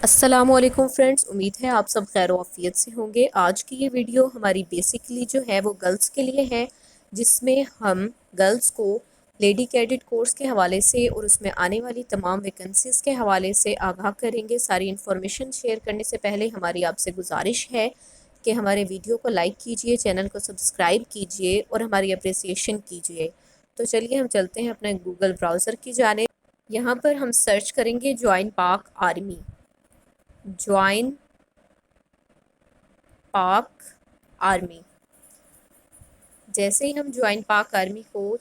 अस्सलामुअलैकुम फ्रेंड्स, उम्मीद है आप सब खैर आफियत से होंगे। आज की ये वीडियो हमारी बेसिकली जो है वो गर्ल्स के लिए है, जिसमें हम गर्ल्स को लेडी कैडेट कोर्स के हवाले से और उसमें आने वाली तमाम वैकेंसीज़ के हवाले से आगाह करेंगे। सारी इन्फॉर्मेशन शेयर करने से पहले हमारी आपसे गुजारिश है कि हमारे वीडियो को लाइक कीजिए, चैनल को सब्सक्राइब कीजिए और हमारी अप्रिसिएशन कीजिए। तो चलिए हम चलते हैं अपने गूगल ब्राउज़र की जाने। यहाँ पर हम सर्च करेंगे ज्वाइन पाक आर्मी। ज्वाइन पाक आर्मी। जैसे ही हम ज्वाइन पाक आर्मी को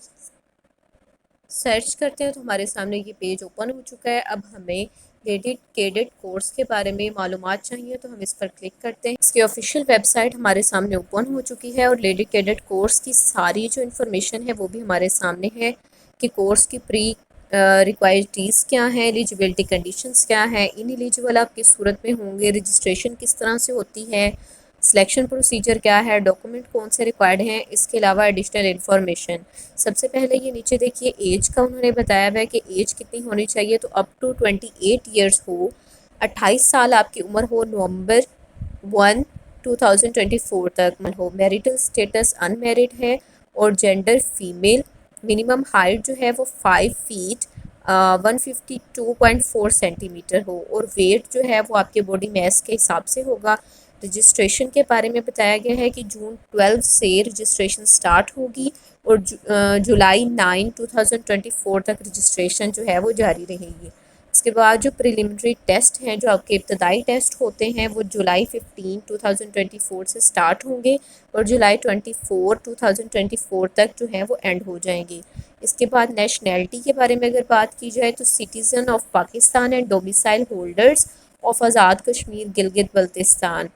सर्च करते हैं तो हमारे सामने ये पेज ओपन हो चुका है। अब हमें लेडी कैडेट कोर्स के बारे में मालूमात चाहिए तो हम इस पर क्लिक करते हैं। इसकी ऑफिशियल वेबसाइट हमारे सामने ओपन हो चुकी है और लेडी कैडेट कोर्स की सारी जो इन्फॉर्मेशन है वो भी हमारे सामने है कि कोर्स की प्री रिक्वायरिटीज़ क्या हैं, एलिजिबिलिटी कंडीशंस क्या हैं, इन एलिजिबल आप किस सूरत में होंगे, रजिस्ट्रेशन किस तरह से होती है, सिलेक्शन प्रोसीजर क्या है, डॉक्यूमेंट कौन से रिक्वायर्ड हैं, इसके अलावा एडिशनल इन्फॉर्मेशन। सबसे पहले ये नीचे देखिए एज का उन्होंने बताया हुआ है कि एज कितनी होनी चाहिए, तो अप टू 28 ईयर्स हो, 28 साल आपकी उम्र हो, नवंबर 1 2024 तक हो, मैरिटल स्टेटस अनमैरिड है और जेंडर फीमेल। मिनिमम हाइट जो है वो 5 फीट 152.4 सेंटीमीटर हो और वेट जो है वो आपके बॉडी मैस के हिसाब से होगा। रजिस्ट्रेशन के बारे में बताया गया है कि जून 12 से रजिस्ट्रेशन स्टार्ट होगी और जुलाई 9 2024 तक रजिस्ट्रेशन जो है वो जारी रहेगी। इसके बाद जो प्रिलिमिनरी टेस्ट हैं, जो आपके इब्तदाई टेस्ट होते हैं, वो जुलाई 15 2024 से स्टार्ट होंगे और जुलाई 24 2024 तक जो है वो एंड हो जाएंगे। इसके बाद नेशनैलिटी के बारे में अगर बात की जाए तो citizen of Pakistan and domicile holders of Azad Kashmir Gilgit Baltistan.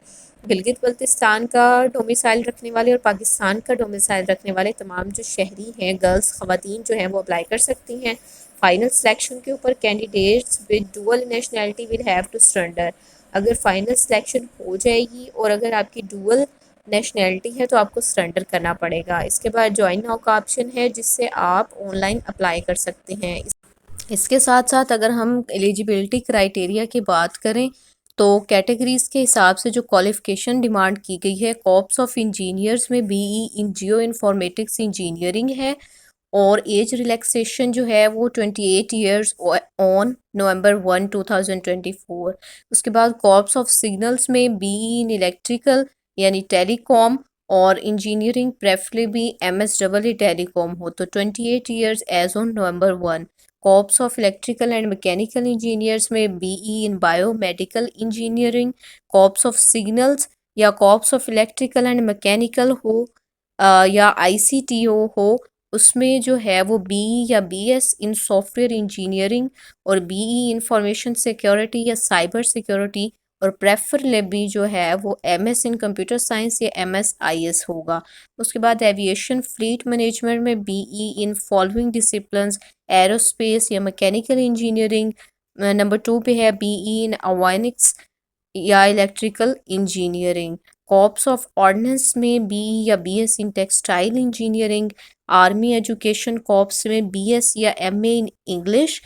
Gilgit Baltistan का डोमिसाइल रखने वाले और पाकिस्तान का डोमिसाइल रखने वाले तमाम जो शहरी हैं, गर्ल्स ख़वातीन जो हैं वो अप्लाई कर सकती हैं। फाइनल सिलेक्शन के ऊपर candidates with dual nationality will have to surrender. अगर फाइनल सिलेक्शन हो जाएगी और अगर आपकी डुअल नेशनैलिटी है तो आपको सरेंडर करना पड़ेगा। इसके बाद ज्वाइन नाउ का ऑप्शन है जिससे आप ऑनलाइन अप्लाई कर सकते हैं। इसके साथ साथ अगर हम एलिजिबिलिटी क्राइटेरिया की बात करें तो कैटेगरीज़ के हिसाब से जो क्वालिफ़िकेशन डिमांड की गई है, कॉर्प्स ऑफ इंजीनियर्स में BE in geoinformatics engineering है और एज रिलैक्सेशन जो है वो 28 ईयर्स ऑन नवंबर 1 2024। उसके बाद कॉर्प्स ऑफ सिग्नल्स में बीई इन इलेक्ट्रिकल यानी टेलीकॉम और इंजीनियरिंग प्रेफरेबली एमएसडब्ल्यू टेलीकॉम हो तो 28 years age on November 1। Corps of electrical and mechanical engineers में BE in biomedical engineering, corps of signals या corps of electrical and mechanical हो या आईसीटीओ हो, उसमें जो है वो बीई या बीएस इन सॉफ्टवेयर इंजीनियरिंग और बीई इंफॉर्मेशन सिक्योरिटी या साइबर सिक्योरिटी और प्रेफरेबली जो है वो एमएस इन कंप्यूटर साइंस या एमएसआईएस होगा। उसके बाद एविएशन फ्लीट मैनेजमेंट में BE in following disciplines aerospace या मैकेनिकल इंजीनियरिंग। नंबर 2 पे है बीई इन अवानिक्स या electrical engineering. Corps of ordnance में बी या BS in textile engineering. Army education corps में बीएस या MA in English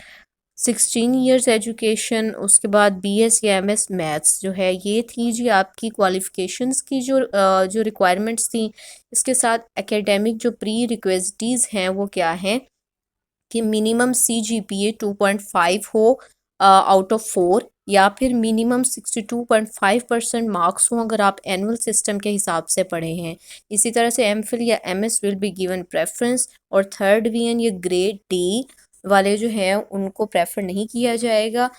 16 years education. उसके बाद बीएस या एमएस मैथ्स जो है, ये थी जी आपकी क्वालिफ़िकेशंस की जो रिक्वायरमेंट्स थी। इसके साथ एकेडमिक जो प्री रिक्वेजिटीज़ हैं वो क्या हैं कि मिनिमम CGPA 2.5 हो आउट ऑफ 4 या फिर मिनिमम 62.5% मार्क्स हों अगर आप एनुअल सिस्टम के हिसाब से पढ़े हैं। इसी तरह से एमफिल या MS will be given preference और थर्ड डिवीजन या ग्रेड डी वाले जो हैं उनको प्रेफर नहीं किया जाएगा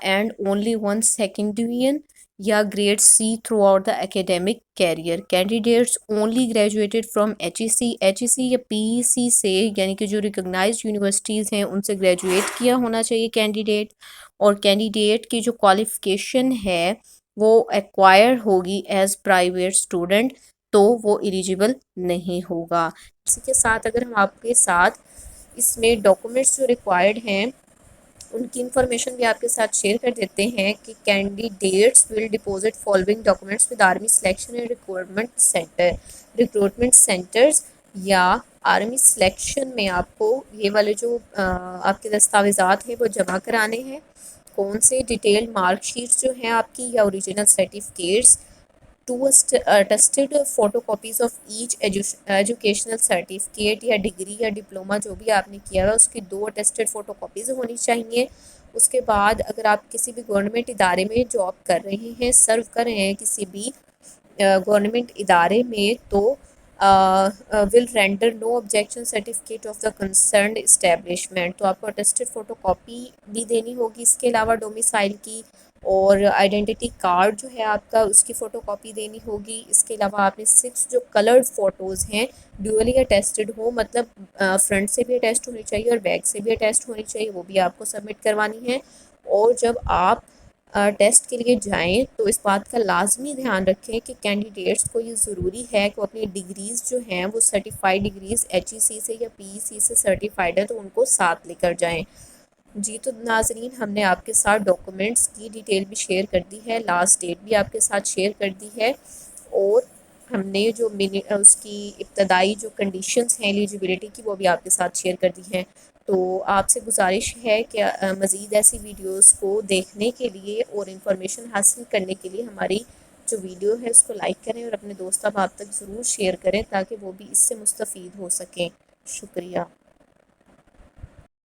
एंड ओनली 1 सेकेंड डिवीजन या grade C throughout the academic career. Candidates only graduated from HEC या पीईसी से यानी कि जो रिकॉग्नाइज्ड यूनिवर्सिटीज़ हैं उनसे ग्रेजुएट किया होना चाहिए कैंडिडेट, और कैंडिडेट की जो क्वालिफ़िकेशन है वो एक्वायर होगी एज प्राइवेट स्टूडेंट तो वो एलिजिबल नहीं होगा। इसी के साथ अगर हम आपके साथ इसमें डॉक्यूमेंट्स जो रिक्वायर्ड हैं उनकी इंफॉर्मेशन भी आपके साथ शेयर कर देते हैं कि candidates will deposit following documents with army selection and recruitment centres या आर्मी सिलेक्शन में आपको ये वाले जो आपके दस्तावेज़ात हैं वो जमा कराने हैं। कौन से डिटेल्ड मार्कशीट्स जो हैं आपकी या original certificates, two tested photo copies of each educational certificate या डिग्री या डिप्लोमा जो भी आपने किया है उसकी 2 अटेस्टेड फ़ोटो कॉपीज़ होनी चाहिए। उसके बाद अगर आप किसी भी गवर्नमेंट इदारे में जॉब कर रहे हैं, सर्व कर रहे हैं किसी भी गवर्नमेंट इदारे में, तो will render no objection certificate of the concerned establishment, तो आपको अटेस्टेड फ़ोटो कॉपी भी देनी होगी। इसके अलावा डोमिसाइल की और आइडेंटिटी कार्ड जो है आपका उसकी फ़ोटो कॉपी देनी होगी। इसके अलावा आपने 6 जो कलर्ड फ़ोटोज़ हैं ड्यूअली अटेस्टेड हो, मतलब फ्रंट से भी अटेस्ट होनी चाहिए और बैक से भी अटेस्ट होनी चाहिए, वो भी आपको सबमिट करवानी है। और जब आप टेस्ट के लिए जाएं तो इस बात का लाजमी ध्यान रखें कि कैंडिडेट्स को ये ज़रूरी है कि वो अपनी डिग्रीज़ जो हैं वो सर्टिफाइड डिग्रीज़ HEC से या PEC से सर्टिफाइड है तो उनको साथ लेकर जाएं। जी तो नाजरीन, हमने आपके साथ डॉक्यूमेंट्स की डिटेल भी शेयर कर दी है, लास्ट डेट भी आपके साथ शेयर कर दी है, और हमने जो उसकी इब्तदाई जो कंडीशंस हैं एलिजिबिलिटी की वो भी आपके साथ शेयर कर दी हैं। तो आपसे गुजारिश है कि मज़ीद ऐसी वीडियोस को देखने के लिए और इन्फॉर्मेशन हासिल करने के लिए हमारी जो वीडियो है उसको लाइक करें और अपने दोस्त अहबाब तक ज़रूर शेयर करें ताकि वो भी इससे मुस्तफ़ीद हो सकें। शुक्रिया।